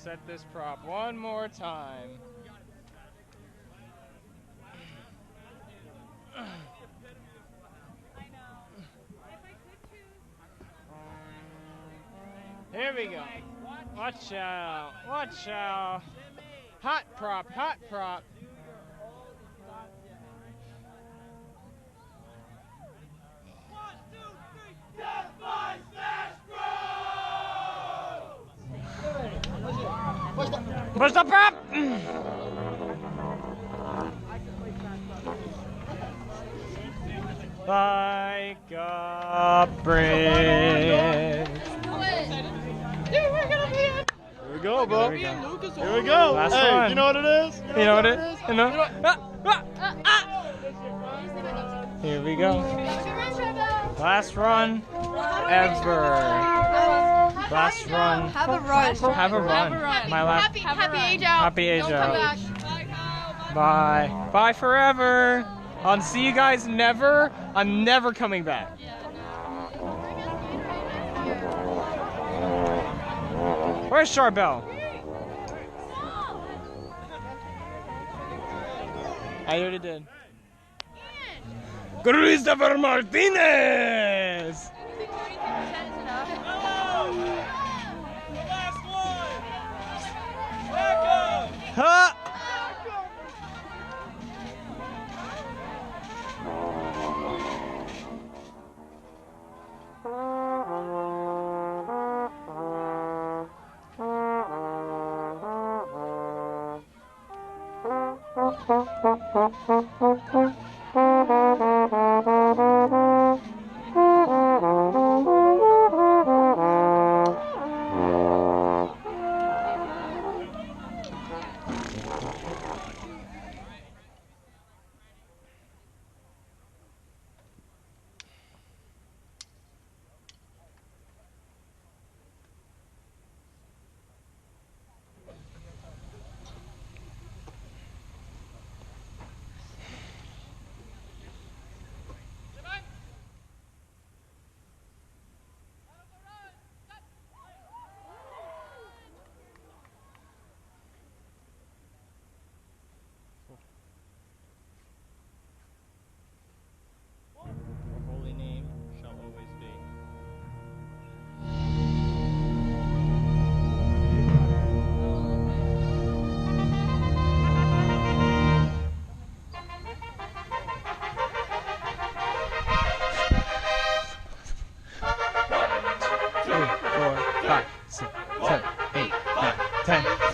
set this prop one more time. Here we go. Watch out. Watch out. Hot prop. Hot prop. Push the prop! Like a brick. Dude, we're gonna be in. Here we go, bro. Here we go. Last hey, one. you know what it is? You know what it is? You know? Here we go. Last run ever. Last run. Have a run. Have a run. My last. Happy age out. Happy age Don't out. come back. Bye. Bye forever. I'll see you guys never. I'm never coming back. Where's Charbel? I already did. Christopher Martinez! Huh? Holy name shall always be. Three, 4, 5, 6, 7, 8, 9, 10.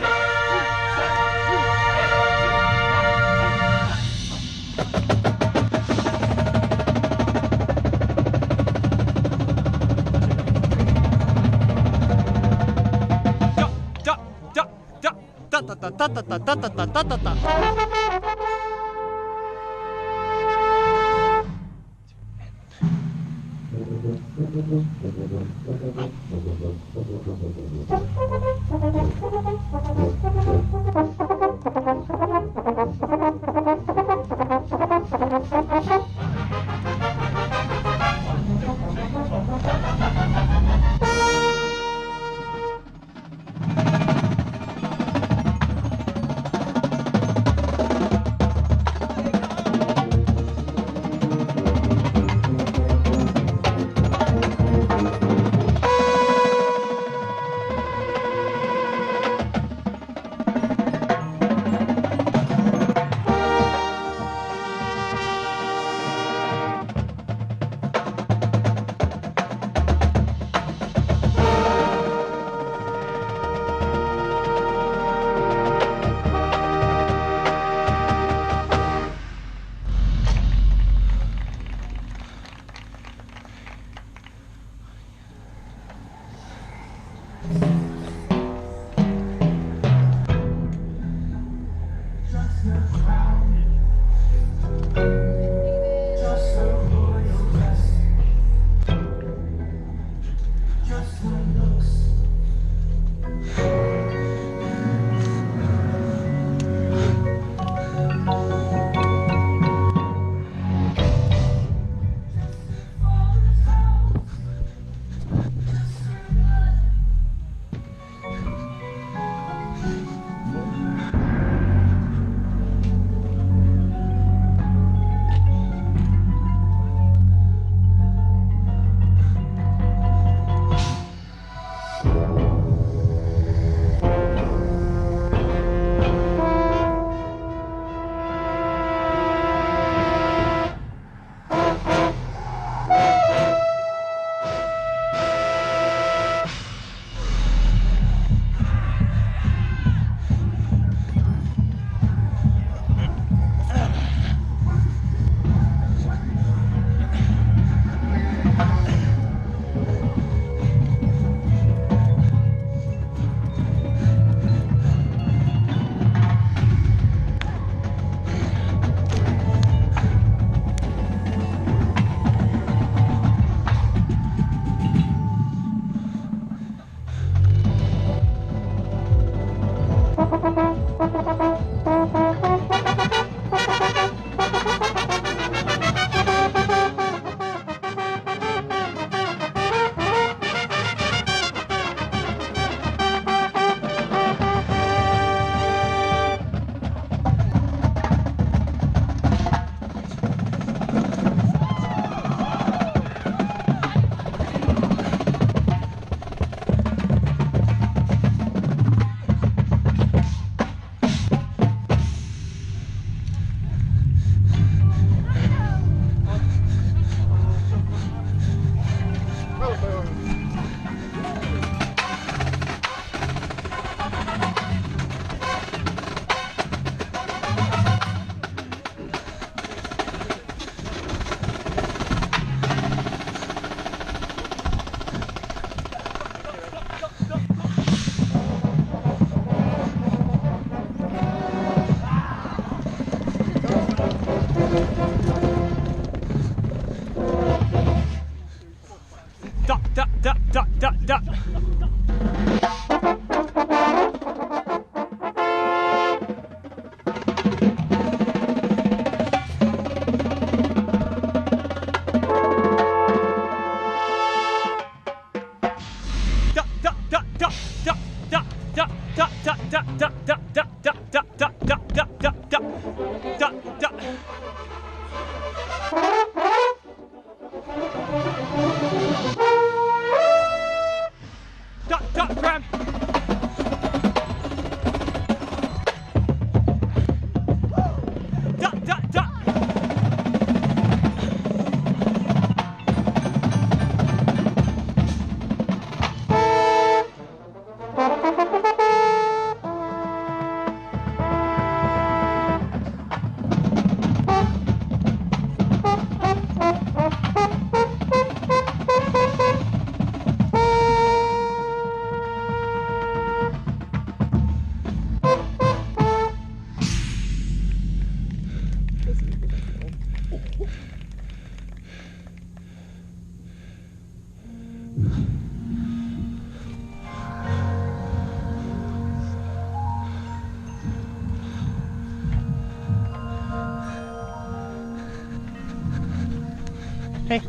Hey.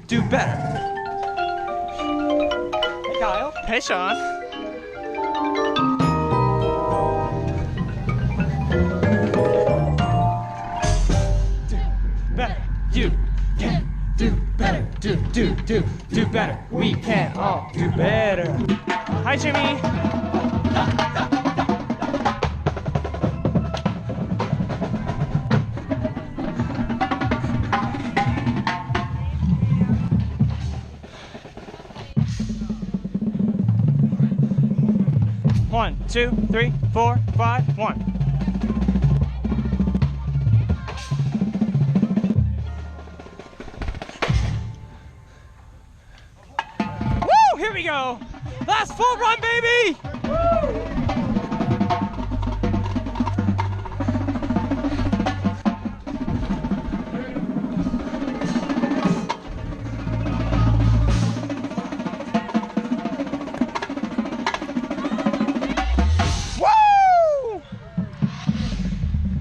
Do better. Hey, Kyle. Hey, Sean. Do better. You can do better. Do better. We can all do better. Hi, Jimmy. One, two, three, four, five, one. Woo! Here we go. Last full run, baby.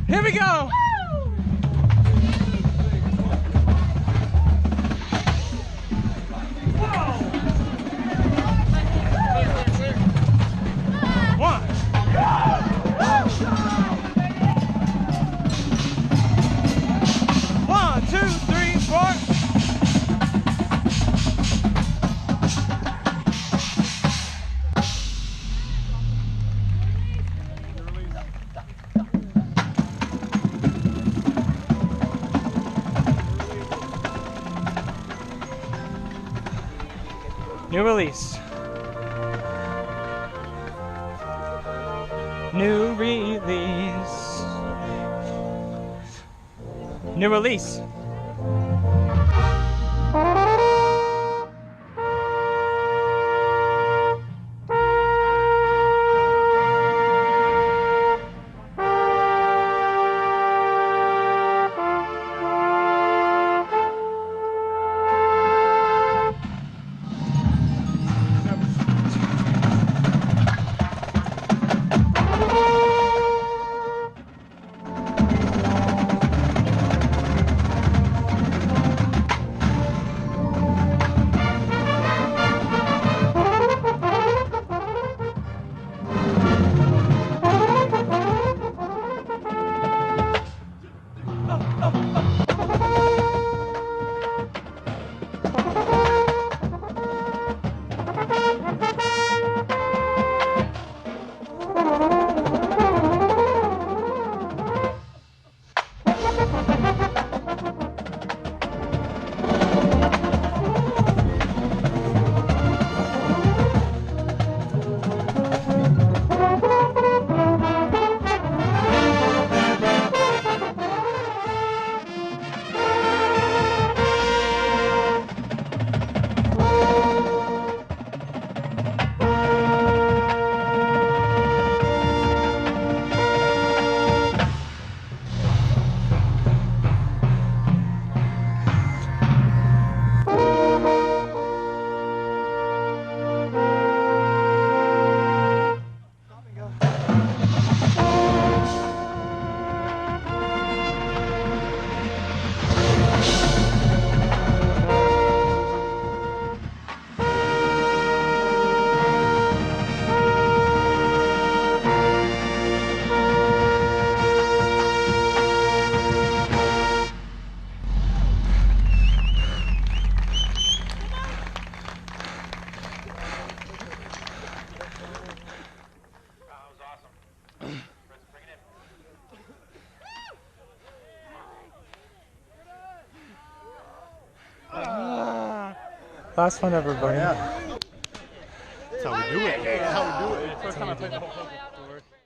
Here we go! One. One, two, three, four. New release. New release. New release. Last one, everybody. Yeah. That's how we do it. That's how we do it. First time I played the whole thing.